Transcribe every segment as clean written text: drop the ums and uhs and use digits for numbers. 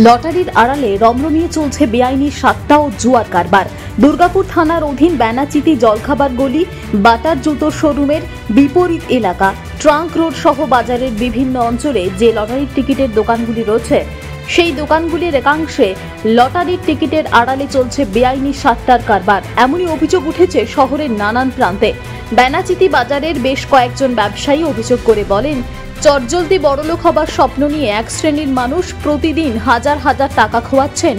লটারির আড়ালে রমরমিয়ে চলছে বেআইনি সাট্টা ও জুয়ার কারবার। দুর্গাপুর থানার অধীন বেনাচিতি জলখাবার গলি, বাটার জুতোর শোরুমের বিপরীত এলাকা, ট্রাঙ্ক রোড সহ বাজারের বিভিন্ন অঞ্চলে যে লটারির টিকিটের দোকানগুলি রয়েছে, সেই দোকানগুলির একাংশে লটারির টিকিটের আড়ালে চলছে বেআইনি সাট্টার কারবার। এমনই অভিযোগ উঠেছে শহরের নানান প্রান্তে। বেনাচিতি বাজারের বেশ কয়েকজন ব্যবসায়ী অভিযোগ করে বলেন, চটজলদি বড়লোক হবার স্বপ্ন নিয়ে এক শ্রেণীর মানুষ প্রতিদিন হাজার হাজার টাকা খোয়াচ্ছেন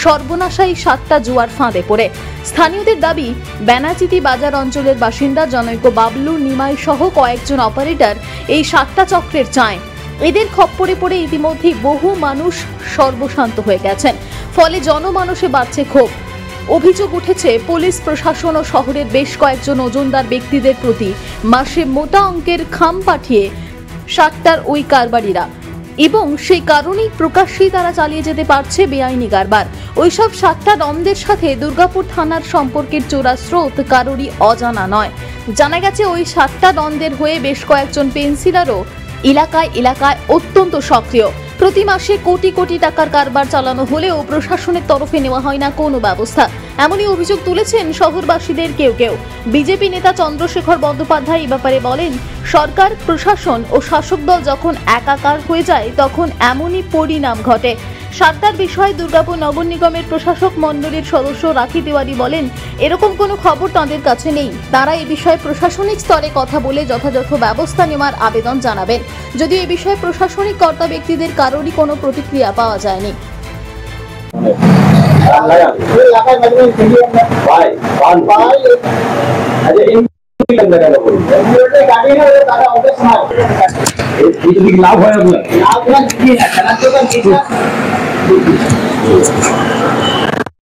সর্বনাশায়ী সাট্টা জুয়ার ফাঁদে পড়ে। স্থানীয়দের দাবি, বেনাচিতি বাজার অঞ্চলের বাসিন্দা জনৈক বাবলু নিমাই সহ কয়েকজন অপারেটর এই সাট্টা চক্রের চায়। এদের খপ্পরে পড়ে ইতিমধ্যেই বহু মানুষ সর্বশান্ত হয়ে গেছেন, ফলে জনমানসে বাড়ছে ক্ষোভ। অভিযোগ উঠেছে পুলিশ প্রশাসন ও শহরের বেশ কয়েকজন ওজনদার ব্যক্তিদের প্রতি মাসে মোটা অঙ্কের খাম পাঠিয়ে সাট্টার ওই কারবারিরা, এবং সেই কারণেই প্রকাশ্যেই তারা চালিয়ে যেতে পারছে বেআইনি কারবার। ওইসব সাট্টা দ্বন্দ্বের সাথে দুর্গাপুর থানার সম্পর্কের চোরা স্রোত কারোরই অজানা নয়। জানা গেছে ওই সাট্টা দ্বন্দ্বের হয়ে বেশ কয়েকজন পেন্সিলারও এলাকায় এলাকায় অত্যন্ত সক্রিয়। প্রতি মাসে কোটি কোটি টাকার কারবার চালানো হলেও প্রশাসনের তরফে নেওয়া হয় না কোনো ব্যবস্থা। এমনই অভিযোগ তুলেছেন শহরবাসীদের কেউ কেউ। বিজেপি নেতা চন্দ্রশেখর বন্দ্যোপাধ্যায় এ ব্যাপারে বলেন, সরকার, প্রশাসন ও শাসক দল যখন একাকার হয়ে যায় তখন এমনই পরিণাম ঘটে। সাট্টার বিষয়ে দুর্গাপুর নগর নিগমের প্রশাসক মণ্ডলীর সদস্য রাখি তিওয়ারি বলেন, এরকম কোনো খবর তাঁদের কাছে নেই। তারা এই বিষয়ে প্রশাসনিক স্তরে কথা বলে যথাযথ ব্যবস্থা নেওয়ার আবেদন জানাবেন। যদিও এই বিষয়ে প্রশাসনিক কর্তা ব্যক্তিদের কারোরই কোনো প্রতিক্রিয়া পাওয়া যায়নি।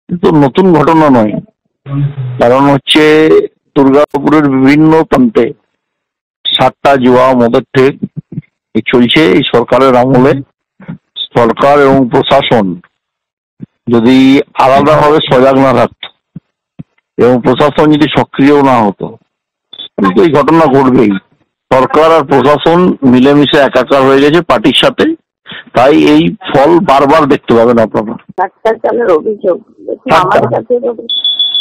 কিন্তু নতুন ঘটনা নয়, কারণ হচ্ছে দুর্গাপুরের বিভিন্ন প্রান্তে সাট্টা জুয়া মদের ঠেক চলছে। এই সরকারের আমলে সরকার এবং প্রশাসন যদি আলাদাভাবে সজাগ না থাকতো এবং প্রশাসন যদি সক্রিয় না হতো, কিন্তু এই ঘটনা ঘটবেই। সরকার আর প্রশাসন মিলেমিশে একাকার হয়ে গেছে পার্টির সাথে, তাই এই ফল বারবার দেখতে পাবেন আপনারা। চালের অভিযোগ আমার কাছে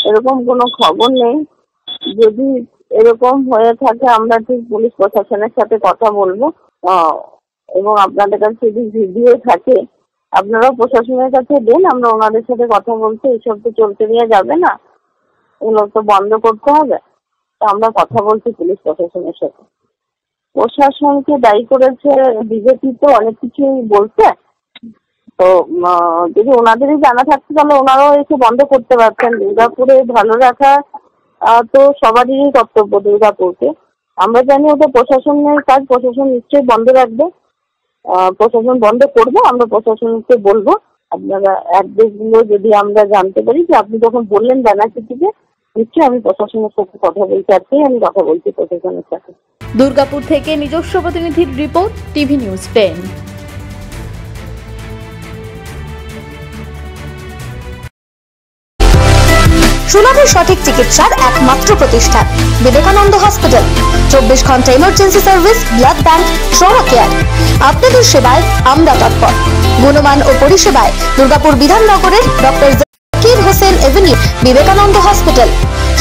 এরকম কোনো খবর নেই। যদি এরকম হয়ে থাকে আমরা ঠিক পুলিশ প্রশাসনের সাথে কথা বলবো, এবং আপনাদের কাছে যদি ভিডিও থাকে আপনারা প্রশাসনের কাছে দেন, আমরা ওনাদের সাথে কথা বলতে। এইসব তো চলতে নিয়ে যাবে না, এগুলো তো বন্ধ করতে হবে। তো আমরা কথা বলছি পুলিশ প্রশাসনের সাথে। প্রশাসনকে দায়ী করেছে বিজেপি, তো অনেক কিছুই বলছে। তো যদি ওনাদেরই জানা থাকতো তাহলে ওনারাও এসে বন্ধ করতে পারতেন। দুর্গাপুরে ভালো রাখা তো সবারই কর্তব্য। দুর্গাপুরকে আমরা জানি ওটা প্রশাসনের কাজ, প্রশাসন নিশ্চয়ই বন্ধ রাখবে, প্রশাসন বন্ধ করবে। আমরা প্রশাসনকে বলবো, আপনারা অ্যাড্রেসগুলো যদি আমরা জানতে পারি। যে আপনি যখন বললেন বেনাচিতিতে, নিশ্চয়ই আমি প্রশাসনের সাথে কথা বলতে চাচ্ছি, আমি কথা বলছি প্রশাসনের সাথে। দুর্গাপুর থেকে নিজস্ব প্রতিনিধির রিপোর্ট, টিভি নিউজ 10। সুলভে সঠিক চিকিৎসার একমাত্র প্রতিষ্ঠান বিবেকানন্দ হসপিটাল। 24 ঘন্টা emergency service, blood bank, trauma care. আপনাদের সেবায় আমরা তৎপর। গুণমান ও পরিষেবায় দুর্গাপুর বিধাননগরের doctor Zakir Hossain avenue Vivekananda hospital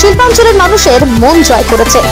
শিল্পাঞ্চলের মানুষের মন জয় করেছে।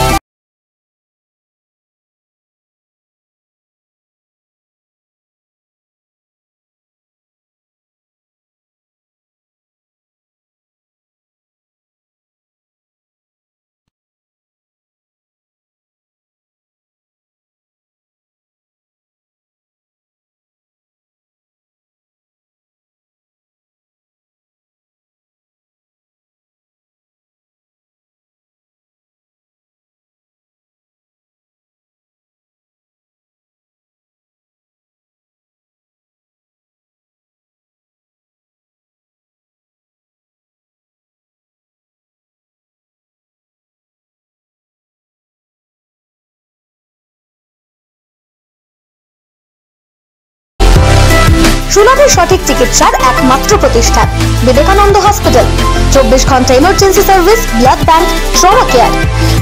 সুলভে সঠিক চিকিৎসার একমাত্র প্রতিষ্ঠান বিবেকানন্দ হসপিটাল। 24 ঘন্টা emergency service, blood bank, trauma care.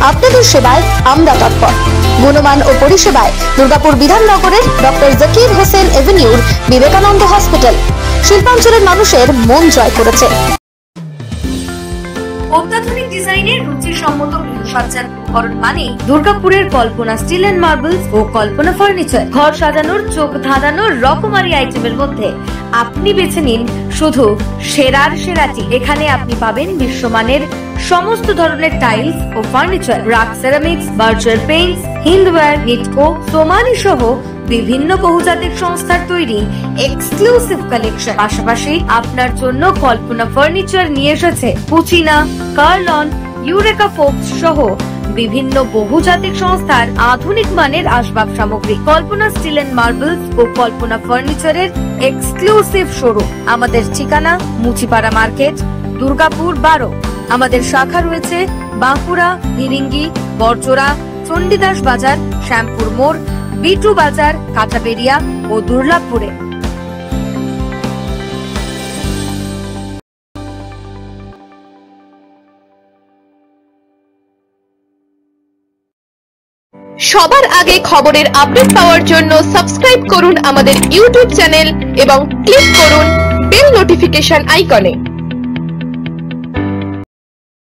আপনাদের সেবায় আমরা তৎপর। গুণমান ও পরিষেবায় দুর্গাপুর বিধাননগরের ডক্টর জাকির হোসেন এভিনিউর বিবেকানন্দ হসপিটাল শিল্পাঞ্চলের মানুষের মন জয় করেছে। অত্যাধুনিক ডিজাইনের রুচিসম্মত গৃহসজ্জার উপকরণ মানে দুর্গাপুরের কল্পনা স্টিল এন্ড মার্বেলস ও কল্পনা ফার্নিচার। ঘর সাজানোর, চোখ ধাঁধানোর রকমারি আইটেমের মধ্যে আপনি বেছে নিন শুধু সেরার সেরাটি। এখানে আপনি পাবেন বিশ্বমানের সমস্ত ধরনের টাইলস ও furniture, RAK ceramics, Berger paints, Hindware, Nitco, Somany সহ বিভিন্ন বহুজাতিক সংস্থার তৈরি এক্সক্লুসিভ কালেকশন। পাশাপাশি আপনার জন্য কল্পনা ফার্নিচার নিয়ে এসেছে পুচিনা, কার্লন, ইউরেকা ফোকস সহ বিভিন্ন বহুজাতিক সংস্থার আধুনিক মানের আসবাব সামগ্রী। কল্পনা স্টিল এন্ড মার্বেলস ও কল্পনা ফার্নিচারের এক্সক্লুসিভ শোরুম। আমাদের ঠিকানা মুচিপাড়া মার্কেট, দুর্গাপুর 12। আমাদের শাখা রয়েছে বাঁকুড়া, ফিরিঙ্গি, বড়জোড়া, চণ্ডীদাস বাজার, শ্যামপুর মোড়, বিটু বাজার, কাটাবেরিয়া ও দুর্লাভপুরে। সবার আগে খবরের আপডেট পাওয়ার জন্য সাবস্ক্রাইব করুন আমাদের ইউটিউব চ্যানেল এবং ক্লিক করুন বেল নোটিফিকেশন আইকনে।